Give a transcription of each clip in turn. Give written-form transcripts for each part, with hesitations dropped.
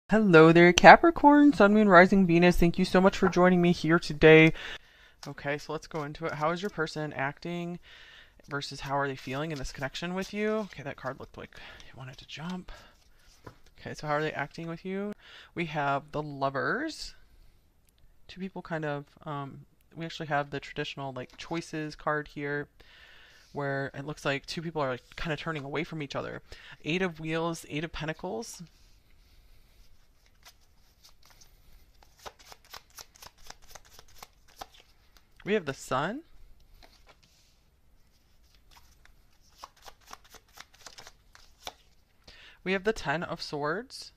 Hello there, Capricorn, Sun, Moon, Rising, Venus. Thank you so much for joining me here today. Okay, so let's go into it. How is your person acting versus how are they feeling in this connection with you? Okay, that card looked like it wanted to jump. Okay, so how are they acting with you? We have the Lovers. Two people kind of, we actually have the traditional like choices card here where it looks like two people are like kind of turning away from each other. Eight of Wheels, Eight of Pentacles. We have the Sun. We have the Ten of Swords.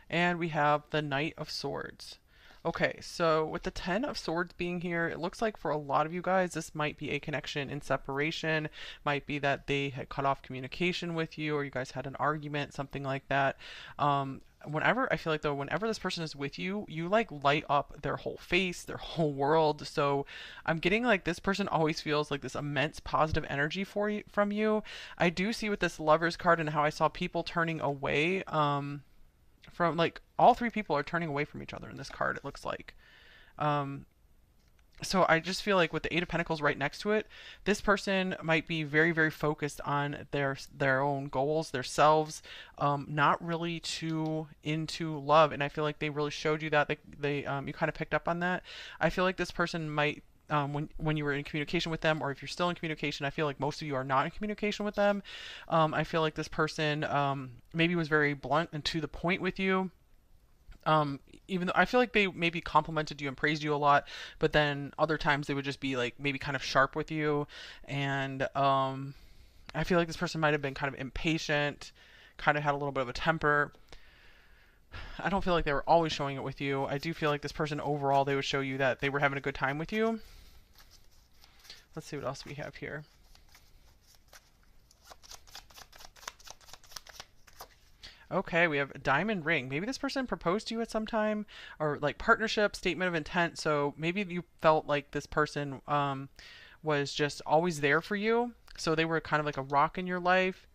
And we have the Knight of Swords. Okay, so with the Ten of Swords being here, it looks like for a lot of you guys, this might be a connection in separation. Might be that they had cut off communication with you, or you guys had an argument, something like that. Whenever I feel like though, whenever this person is with you, you like light up their whole face, their whole world. So I'm getting like this person always feels like this immense positive energy for you from you. I do see with this Lovers card and how I saw people turning away. From like all three people are turning away from each other in this card, it looks like. um so I just feel like with the Eight of Pentacles right next to it, this person might be very, very focused on their own goals, their selves, not really too into love. And I feel like they really showed you that they you kind of picked up on that. I feel like this person might when you were in communication with them, or if you're still in communication, I feel like most of you are not in communication with them. I feel like this person maybe was very blunt and to the point with you. um Even though I feel like they maybe complimented you and praised you a lot, but then other times they would just be like maybe kind of sharp with you. And I feel like this person might have been kind of impatient, kind of had a little bit of a temper. I don't feel like they were always showing it with you. I do feel like this person overall, they would show you that they were having a good time with you. Let's see what else we have here. Okay, we have a diamond ring. Maybe this person proposed to you at some time, or like partnership, statement of intent. So maybe you felt like this person was just always there for you. So they were kind of like a rock in your life.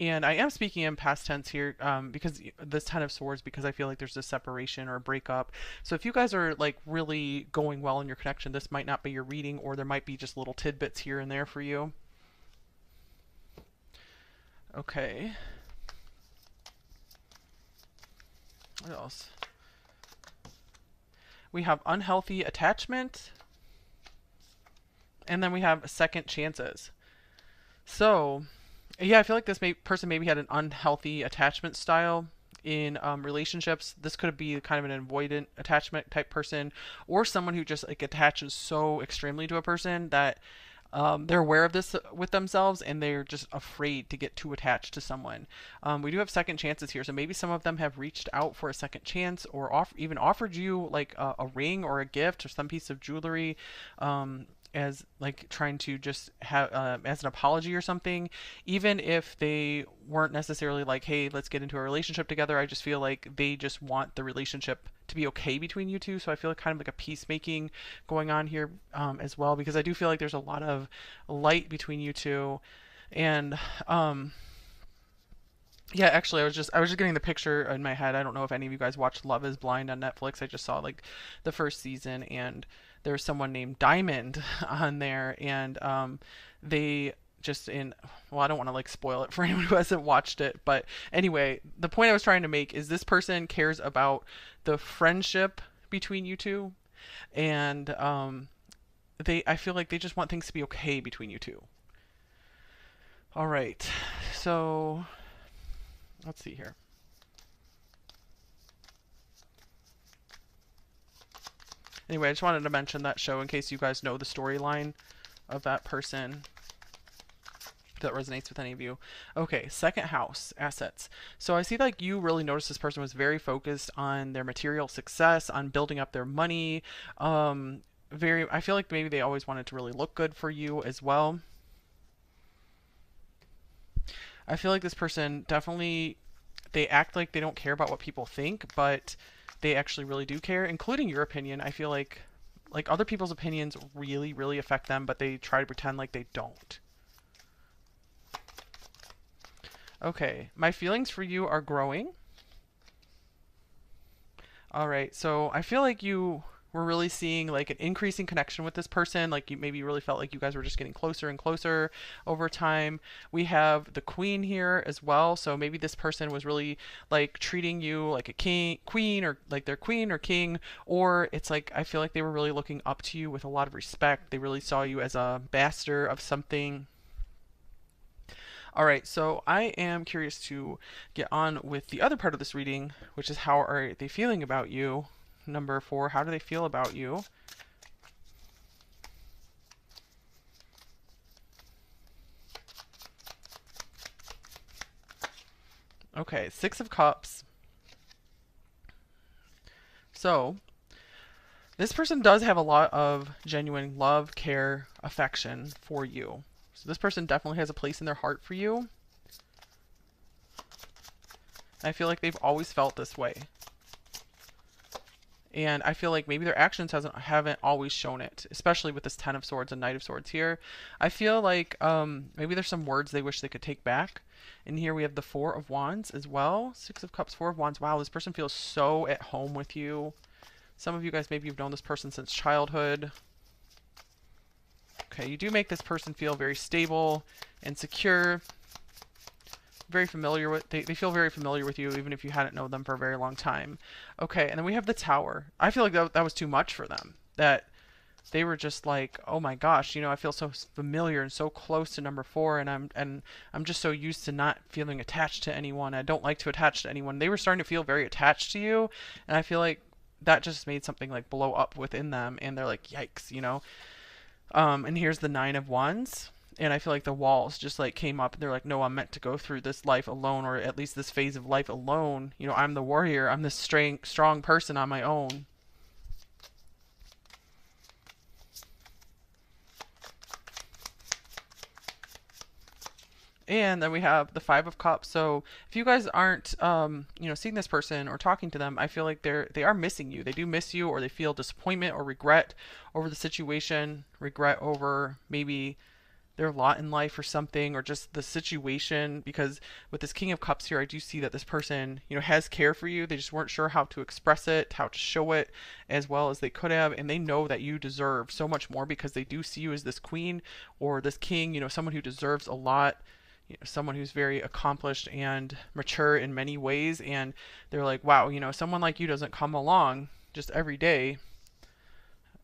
And I am speaking in past tense here, because this Ten of Swords, because I feel like there's a separation or a breakup. So if you guys are like really going well in your connection, this might not be your reading, or there might be just little tidbits here and there for you. Okay. What else? We have unhealthy attachment, and then we have second chances. So, yeah, I feel like this person maybe had an unhealthy attachment style in relationships. This could be kind of an avoidant attachment type person, or someone who just like attaches so extremely to a person that they're aware of this with themselves and they're just afraid to get too attached to someone. We do have second chances here, so maybe some of them have reached out for a second chance, or even offered you like a ring or a gift or some piece of jewelry, as like trying to just have as an apology or something. Even if they weren't necessarily like, hey, let's get into a relationship together, I just feel like they just want the relationship to be okay between you two. So I feel like kind of like a peacemaking going on here, as well, because I do feel like there's a lot of light between you two. And yeah, actually, I was just getting the picture in my head. I don't know if any of you guys watched Love Is Blind on Netflix. I just saw like the first season, and there's someone named Diamond on there, and they just in well, I don't want to like spoil it for anyone who hasn't watched it, but anyway, the point I was trying to make is this person cares about the friendship between you two, and they I feel like they just want things to be okay between you two. All right, so let's see here. Anyway, I just wanted to mention that show in case you guys know the storyline of that person, if that resonates with any of you. Okay, second house, assets. So I see like you really noticed this person was very focused on their material success, on building up their money. I feel like maybe they always wanted to really look good for you as well. I feel like this person definitely, they act like they don't care about what people think, but they actually really do care, including your opinion. I feel like other people's opinions really, really affect them, but they try to pretend like they don't. Okay, my feelings for you are growing. All right, so I feel like you were really seeing like an increasing connection with this person. Like you maybe really felt like you guys were just getting closer and closer over time. We have the queen here as well, so maybe this person was really like treating you like a king, queen, or like their queen or king, or it's like I feel like they were really looking up to you with a lot of respect. They really saw you as a master of something. All right, so I am curious to get on with the other part of this reading, which is how are they feeling about you? Number 4, how do they feel about you? Okay, 6 of Cups. So, this person does have a lot of genuine love, care, affection for you. So, this person definitely has a place in their heart for you. I feel like they've always felt this way. And I feel like maybe their actions haven't always shown it, especially with this Ten of Swords and Knight of Swords here. I feel like maybe there's some words they wish they could take back. And here we have the Four of Wands as well. 6 of Cups, 4 of Wands. Wow, this person feels so at home with you. Some of you guys maybe you've known this person since childhood. Okay, you do make this person feel very stable and secure. Very familiar with they feel very familiar with you even if you hadn't known them for a very long time. Okay, and then we have the Tower. I feel like that was too much for them. That they were just like, oh my gosh, I feel so familiar and so close to number 4, and I'm just so used to not feeling attached to anyone. I don't like to attach to anyone. They were starting to feel very attached to you, and I feel like that just made something like blow up within them, and they're like, yikes. And here's the Nine of Wands. And I feel like the walls just like came up and they're like, no, I'm meant to go through this life alone, or at least this phase of life alone. I'm the warrior. I'm this strong person on my own. And then we have the Five of Cups. So if you guys aren't, seeing this person or talking to them, I feel like they are missing you. They do miss you, or they feel disappointment or regret over the situation, regret over maybe their lot in life or something, or just the situation. Because with this King of Cups here, I do see that this person, has care for you. They just weren't sure how to express it, how to show it as well as they could have, and they know that you deserve so much more because they do see you as this queen or this king, someone who deserves a lot. Someone who's very accomplished and mature in many ways, and they're like, wow, someone like you doesn't come along just every day.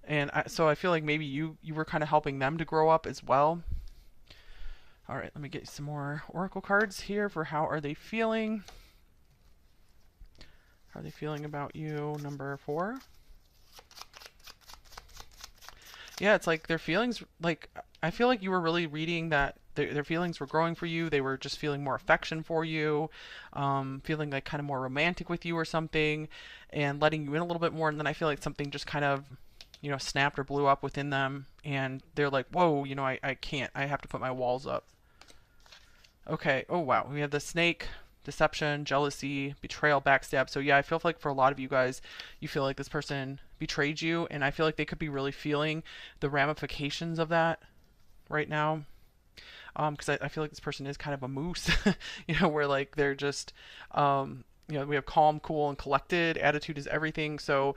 And so I feel like maybe you were kind of helping them to grow up as well. All right, let me get some more oracle cards here for how are they feeling. How are they feeling about you, number 4? Yeah, it's like their feelings, like I feel like you were really reading that their feelings were growing for you. They were just feeling more affection for you, feeling like kind of more romantic with you or something, and letting you in a little bit more. And then I feel like something just kind of, snapped or blew up within them, and they're like, whoa, I can't. I have to put my walls up. Okay. Oh wow. We have the snake, deception, jealousy, betrayal, backstab. So yeah, I feel like for a lot of you guys, you feel like this person betrayed you, and I feel like they could be really feeling the ramifications of that right now. Because I feel like this person is kind of a moose, where like they're just, we have calm, cool, and collected. Attitude is everything. So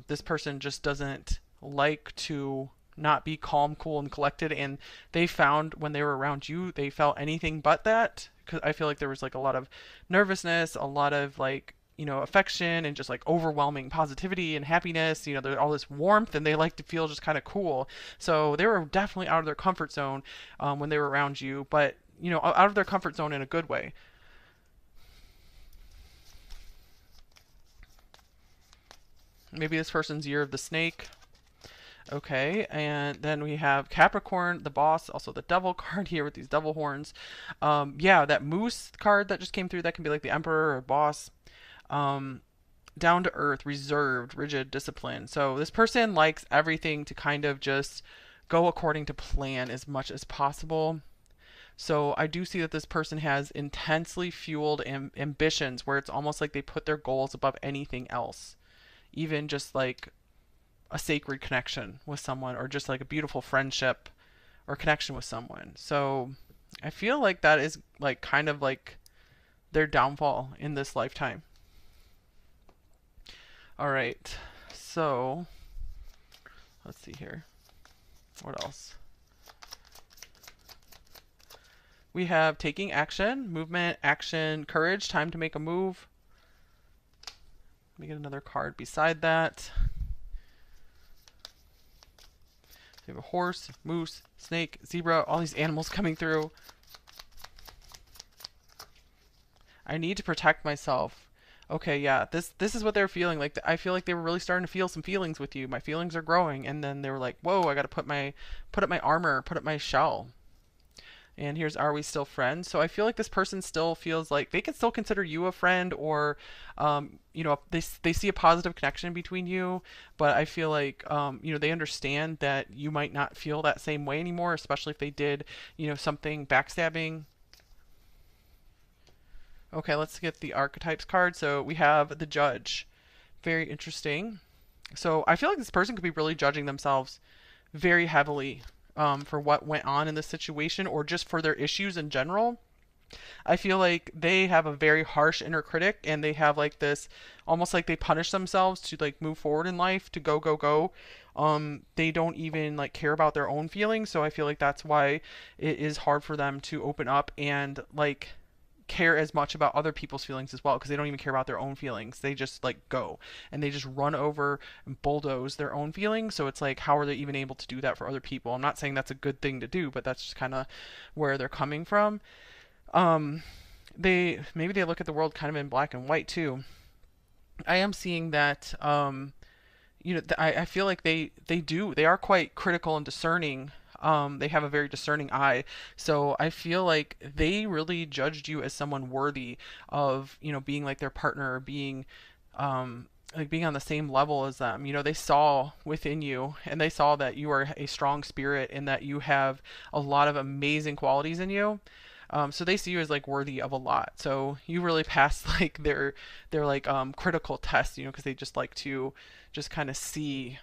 this person just doesn't like to not be calm, cool, and collected. And they found when they were around you, they felt anything but that. Because I feel like there was like a lot of nervousness, a lot of like affection and just like overwhelming positivity and happiness. There's all this warmth, and they like to feel just kind of cool. So they were definitely out of their comfort zone when they were around you, but out of their comfort zone in a good way. Maybe this person's year of the snake. Okay, and then we have Capricorn, the boss, also the devil card here with these devil horns. Yeah, that moose card that just came through, that can be like the emperor or boss. Um, Down to earth, reserved, rigid, disciplined. So this person likes everything to kind of just go according to plan as much as possible. So I do see that this person has intensely fueled ambitions where it's almost like they put their goals above anything else. Even just like a sacred connection with someone, or just like a beautiful friendship or connection with someone. So I feel like that is like kind of like their downfall in this lifetime. All right. So, let's see here. What else? We have taking action, movement, action, courage, time to make a move. Let me get another card beside that. We have a horse, moose, snake, zebra, all these animals coming through. I need to protect myself. Okay, yeah, this is what they're feeling. Like I feel like they were really starting to feel some feelings with you. My feelings are growing, and then they were like, "Whoa, I got to put up my armor, put up my shell." And here's, are we still friends? So I feel like this person still feels like they can still consider you a friend, or they see a positive connection between you, but I feel like they understand that you might not feel that same way anymore, especially if they did something backstabbing. Okay, let's get the archetypes card. So we have the judge. Very interesting. So I feel like this person could be really judging themselves very heavily for what went on in this situation, or just for their issues in general. I feel like they have a very harsh inner critic, and they have like this, almost like they punish themselves to like move forward in life, to go, go, go. They don't even like care about their own feelings. So I feel like that's why it is hard for them to open up and like care as much about other people's feelings as well, because they don't even care about their own feelings. They just like go and they just run over and bulldoze their own feelings. So it's like, how are they even able to do that for other people? I'm not saying that's a good thing to do, but that's just kind of where they're coming from. um they look at the world kind of in black and white too. I am seeing that I feel like they are quite critical and discerning. They have a very discerning eye. So I feel like they really judged you as someone worthy of, being like their partner, or being like being on the same level as them. They saw within you, and they saw that you are a strong spirit and that you have a lot of amazing qualities in you. So they see you as like worthy of a lot. So you really pass like their like critical test, because they just like to just kind of see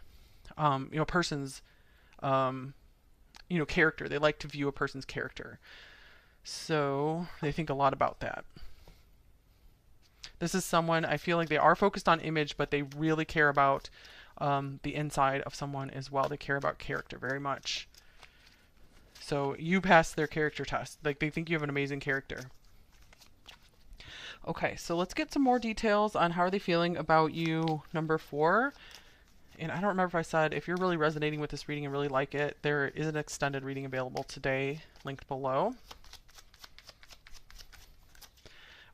a person's um, character. They like to view a person's character. So they think a lot about that. This is someone, I feel like they are focused on image, but they really care about the inside of someone as well. They care about character very much. So you pass their character test. Like, they think you have an amazing character. Okay, so let's get some more details on how are they feeling about you, number 4. And I don't remember if I said, if you're really resonating with this reading and really like it, there is an extended reading available today, linked below.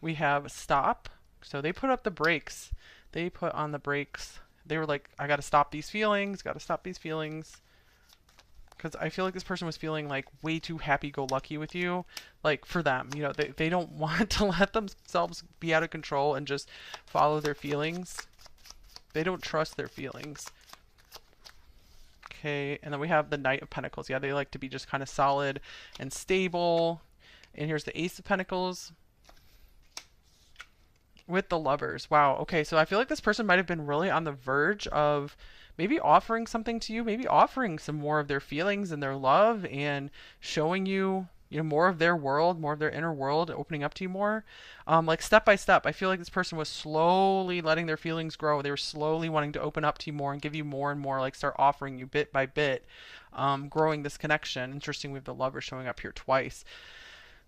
We have stop. So they put up the brakes. They put on the brakes. They were like, I got to stop these feelings, got to stop these feelings. Because I feel like this person was feeling like way too happy-go-lucky with you. Like, for them, they don't want to let themselves be out of control and just follow their feelings. They don't trust their feelings. Okay, and then we have the Knight of Pentacles. Yeah, they like to be just kind of solid and stable. And here's the Ace of Pentacles with the Lovers. Wow, okay, so I feel like this person might have been really on the verge of maybe offering something to you, maybe offering some more of their feelings and their love, and showing you, more of their world, more of their inner world, opening up to you more. Like step by step, I feel like this person was slowly letting their feelings grow. They were slowly wanting to open up to you more and give you more and more, like start offering you bit by bit, growing this connection. Interesting, we have the Lover showing up here twice.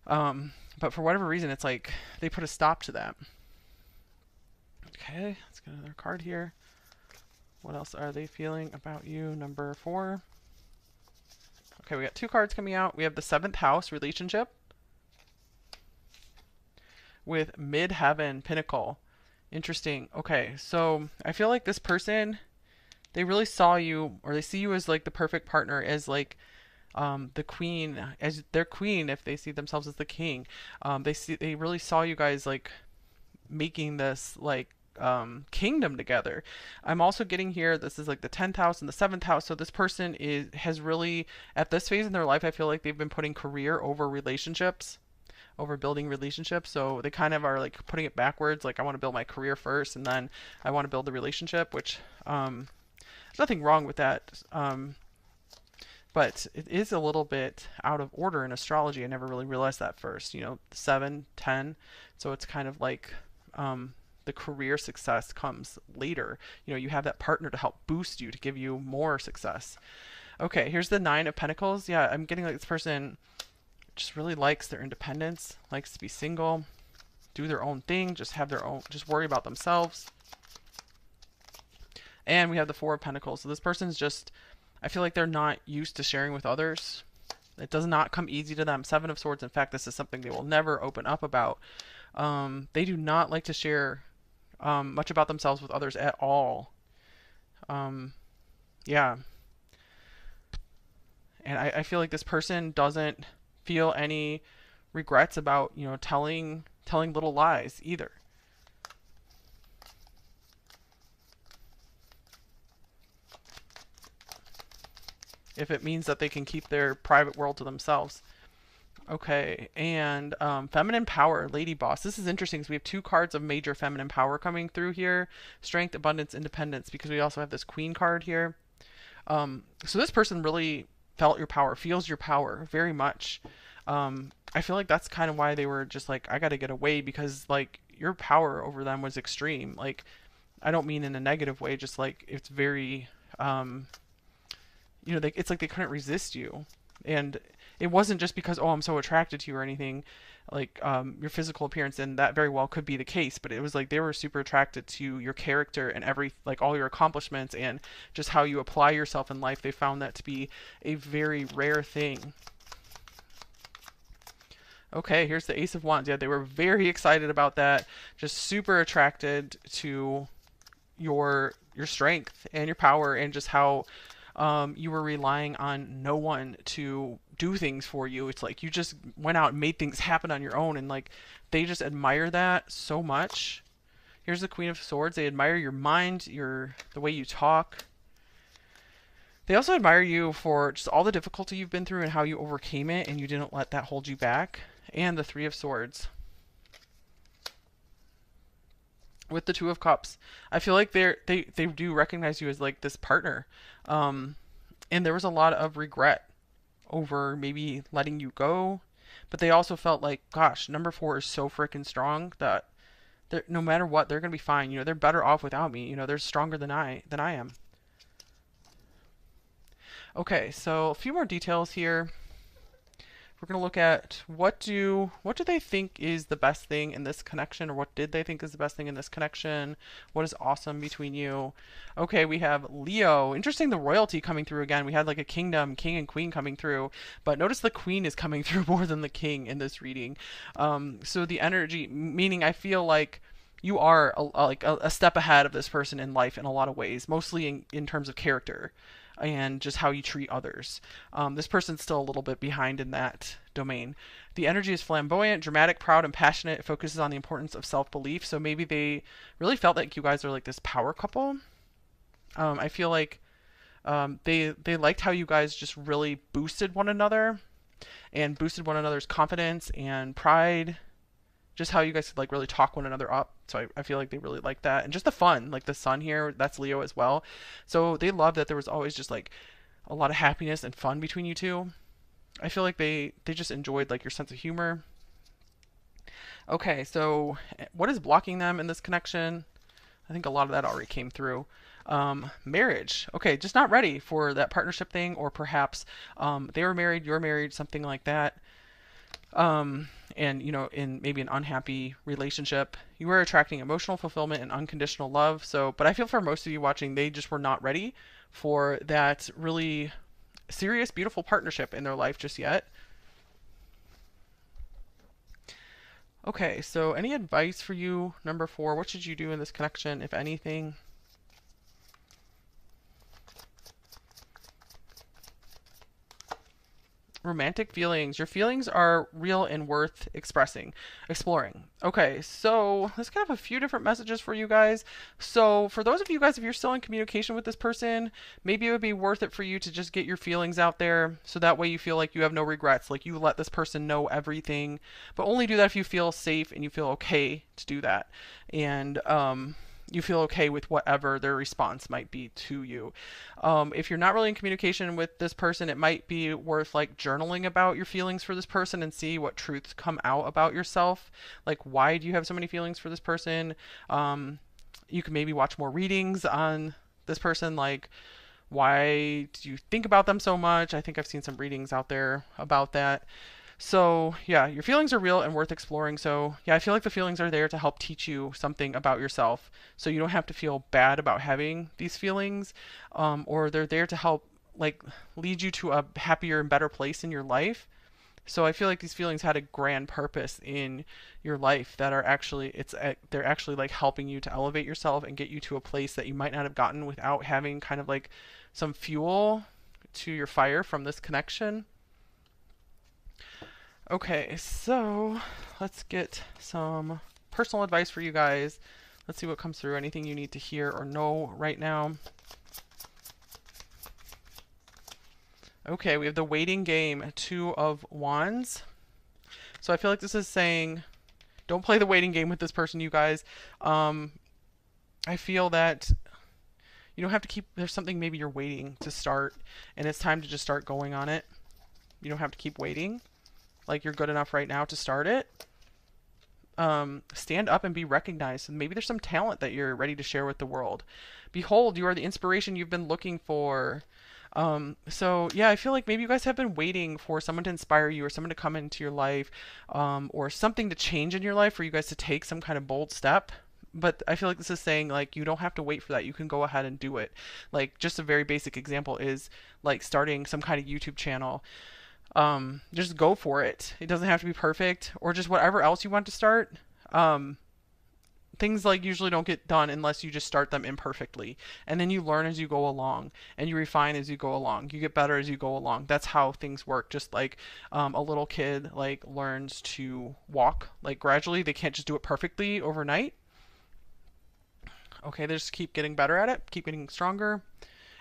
But for whatever reason, it's like they put a stop to that. Okay, let's get another card here. What else are they feeling about you, number 4? Okay, we got 2 cards coming out. We have the 7th house, relationship, with midheaven, pinnacle. Interesting. Okay, so I feel like this person, they really saw you, or they see you as like the perfect partner, as like the queen, as their queen if they see themselves as the king. They really saw you guys like making this like kingdom together. I'm also getting here, this is like the 10th house and the 7th house. So this person has really, at this phase in their life, I feel like they've been putting career over relationships, over building relationships. So they kind of are like putting it backwards. Like, I want to build my career first, and then I want to build the relationship, which there's nothing wrong with that. but it is a little bit out of order in astrology. I never really realized that first. 7, 10. So it's kind of like the career success comes later. You have that partner to help boost you, to give you more success. Okay, here's the Nine of Pentacles. Yeah, I'm getting like this person just really likes their independence, likes to be single, do their own thing, just have their own, just worry about themselves. And we have the Four of Pentacles. So this person's just, I feel like they're not used to sharing with others. It does not come easy to them. Seven of Swords. In fact, this is something they will never open up about. They do not like to share much about themselves with others at all. Yeah. And I feel like this person doesn't feel any regrets about, telling little lies either. If it means that they can keep their private world to themselves. Okay, and feminine power, lady boss. This is interesting because we have two cards of major feminine power coming through here. Strength, abundance, independence, because we also have this queen card here. So this person really felt your power, feels your power very much. I feel like that's kind of why they were just like, I got to get away, because like your power over them was extreme. Like, I don't mean in a negative way, just like it's very, it's like they couldn't resist you. And it wasn't just because, oh, I'm so attracted to you or anything, like your physical appearance, and that very well could be the case, but it was like they were super attracted to your character and like all your accomplishments and just how you apply yourself in life. They found that to be a very rare thing. Okay, here's the Ace of Wands. Yeah, they were very excited about that, just super attracted to your strength and your power, and just how you were relying on no one to do things for you. It's like you just went out and made things happen on your own, and like they just admire that so much. Here's the Queen of Swords. They admire your mind, the way you talk. They also admire you for just all the difficulty you've been through and how you overcame it, and you didn't let that hold you back. And the Three of Swords. With the Two of Cups, I feel like they do recognize you as like this partner, and there was a lot of regret over maybe letting you go, but they also felt like, gosh, number 4 is so freaking strong that no matter what, they're gonna be fine. They're better off without me. They're stronger than I am. Okay, so a few more details here. We're going to look at what do they think is the best thing in this connection, or what did they think is the best thing in this connection? What is awesome between you? Okay, we have Leo. Interesting, the royalty coming through again. We had like a kingdom, king and queen coming through, but notice the queen is coming through more than the king in this reading. So the energy, meaning I feel like you are a step ahead of this person in life in a lot of ways, mostly in terms of character and just how you treat others. This person's still a little bit behind in that domain. The energy is flamboyant, dramatic, proud, and passionate. It focuses on the importance of self-belief. So maybe they really felt like you guys are like this power couple. I feel like they liked how you guys just really boosted one another and boosted one another's confidence and pride. Just how you guys could like really talk one another up. So I feel like they really like that. And just the fun, like the sun here, that's Leo as well. So they love that there was always just like a lot of happiness and fun between you two. I feel like they just enjoyed like your sense of humor. Okay, so what is blocking them in this connection? I think a lot of that already came through. Marriage. Okay, just not ready for that partnership thing, or perhaps they were married, you're married, something like that. And in maybe an unhappy relationship, you were attracting emotional fulfillment and unconditional love. So, but I feel for most of you watching, they just were not ready for that really serious, beautiful partnership in their life just yet. Okay, so any advice for you, number 4? What should you do in this connection, if anything? Romantic feelings. Your feelings are real and worth exploring. Okay, so let's kind of have a few different messages for you guys. So for those of you guys, if you're still in communication with this person, maybe it would be worth it for you to just get your feelings out there, so that way you feel like you have no regrets, like you let this person know everything, but only do that if you feel safe and you feel okay to do that. And you feel okay with whatever their response might be to you. If you're not really in communication with this person, it might be worth like journaling about your feelings for this person and see what truths come out about yourself. Like, why do you have so many feelings for this person? You can maybe watch more readings on this person, like why do you think about them so much? I think I've seen some readings out there about that. So, yeah, your feelings are real and worth exploring. So, yeah, I feel like the feelings are there to help teach you something about yourself. So, you don't have to feel bad about having these feelings, or they're there to help, like, lead you to a happier and better place in your life. So, I feel like these feelings had a grand purpose in your life that are actually, they're actually like helping you to elevate yourself and get you to a place that you might not have gotten without having kind of like some fuel to your fire from this connection. Okay, so let's get some personal advice for you guys. Let's see what comes through. Anything you need to hear or know right now. Okay, we have the waiting game, Two of Wands. So I feel like this is saying, don't play the waiting game with this person, you guys. I feel that you don't have to keep, there's something maybe you're waiting to start, and it's time to just start going on it. You don't have to keep waiting. Like, you're good enough right now to start it. Stand up and be recognized. And maybe there's some talent that you're ready to share with the world. Behold, you are the inspiration you've been looking for. So yeah, I feel like maybe you guys have been waiting for someone to inspire you or someone to come into your life, or something to change in your life for you guys to take some kind of bold step. But I feel like this is saying like you don't have to wait for that. You can go ahead and do it. Like, just a very basic example is like starting some kind of YouTube channel. Just go for it. It doesn't have to be perfect, or just whatever else you want to start. Um, Things like usually don't get done unless you just start them imperfectly, and then you learn as you go along and you refine as you go along. You get better as you go along. That's how things work. Just like a little kid like learns to walk like gradually. They can't just do it perfectly overnight. Okay, they just keep getting better at it, keep getting stronger,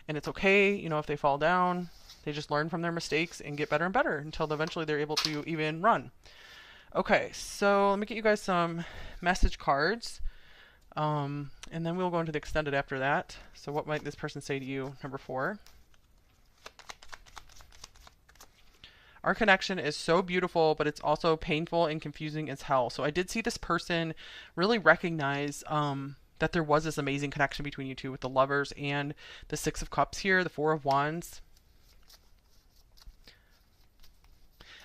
and it's okay, if they fall down. They just learn from their mistakes and get better and better until eventually they're able to even run. Okay, so let me get you guys some message cards. And then we'll go into the extended after that. So what might this person say to you? Number 4. Our connection is so beautiful, but it's also painful and confusing as hell. So I did see this person really recognize that there was this amazing connection between you two with the Lovers and the Six of Cups here, the Four of Wands.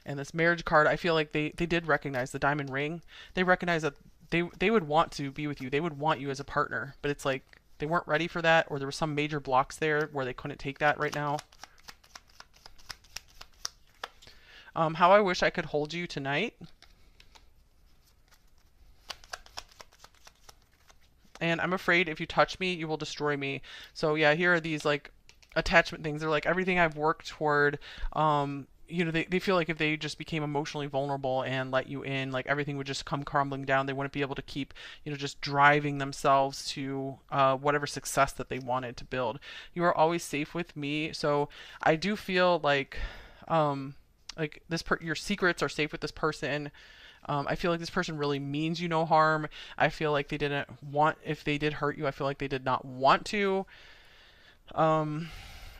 And this marriage card, I feel like they did recognize the diamond ring. They recognize that they would want to be with you. They would want you as a partner. But it's like they weren't ready for that, or there were some major blocks there where they couldn't take that right now. How I wish I could hold you tonight. And I'm afraid if you touch me, you will destroy me. So yeah, here are these like attachment things. They're like everything I've worked toward. They feel like if they just became emotionally vulnerable and let you in, like everything would just come crumbling down. They wouldn't be able to keep, just driving themselves to whatever success that they wanted to build. You are always safe with me. So I do feel like your secrets are safe with this person. I feel like this person really means you no harm. I feel like they didn't want, if they did hurt you, I feel like they did not want to.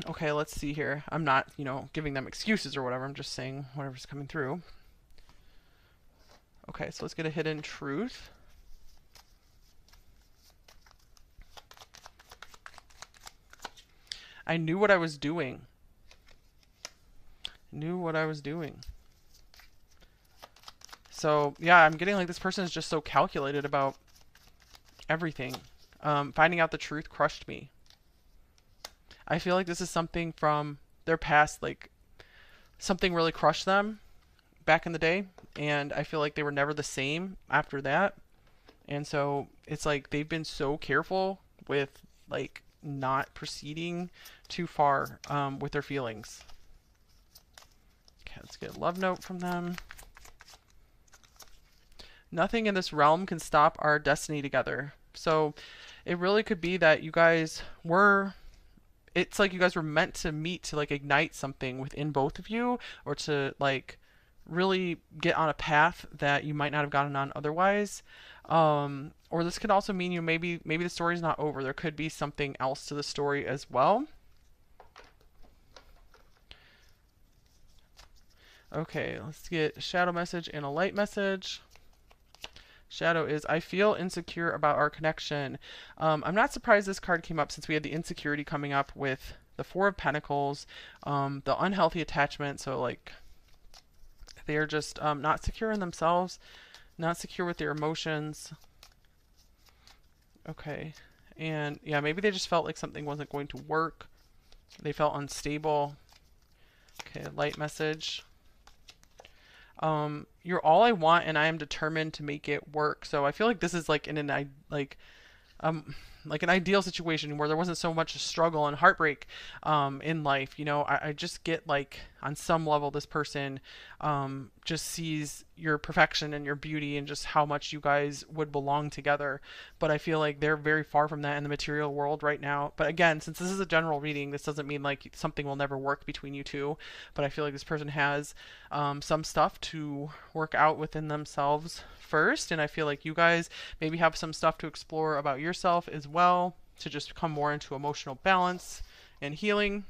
Okay, let's see here. I'm not, giving them excuses or whatever. I'm just saying whatever's coming through. Okay, so let's get a hidden truth. I knew what I was doing. Knew what I was doing. So, yeah, I'm getting like this person is just so calculated about everything. Finding out the truth crushed me. I feel like this is something from their past, like something really crushed them back in the day, and I feel like they were never the same after that. And so it's like they've been so careful with like not proceeding too far with their feelings. Okay, let's get a love note from them. Nothing in this realm can stop our destiny together. So it really could be that you guys were, it's like you guys were meant to meet to like ignite something within both of you, or to like really get on a path that you might not have gotten on otherwise. Or this could also mean maybe the story's not over. There could be something else to the story as well. Okay, let's get a shadow message and a light message. Shadow is, I feel insecure about our connection. I'm not surprised this card came up since we had the insecurity coming up with the Four of Pentacles, the unhealthy attachment. So, like, they're just not secure in themselves, not secure with their emotions. Okay. And yeah, maybe they just felt like something wasn't going to work. They felt unstable. Okay, light message. You're all I want and I am determined to make it work. So I feel like this is like um like an ideal situation where there wasn't so much struggle and heartbreak in life. You know, I just get like on some level this person just sees your perfection and your beauty and just how much you guys would belong together. But I feel like they're very far from that in the material world right now. But again, since this is a general reading, this doesn't mean like something will never work between you two. But I feel like this person has some stuff to work out within themselves first. And I feel like you guys maybe have some stuff to explore about yourself as well to just come more into emotional balance and healing.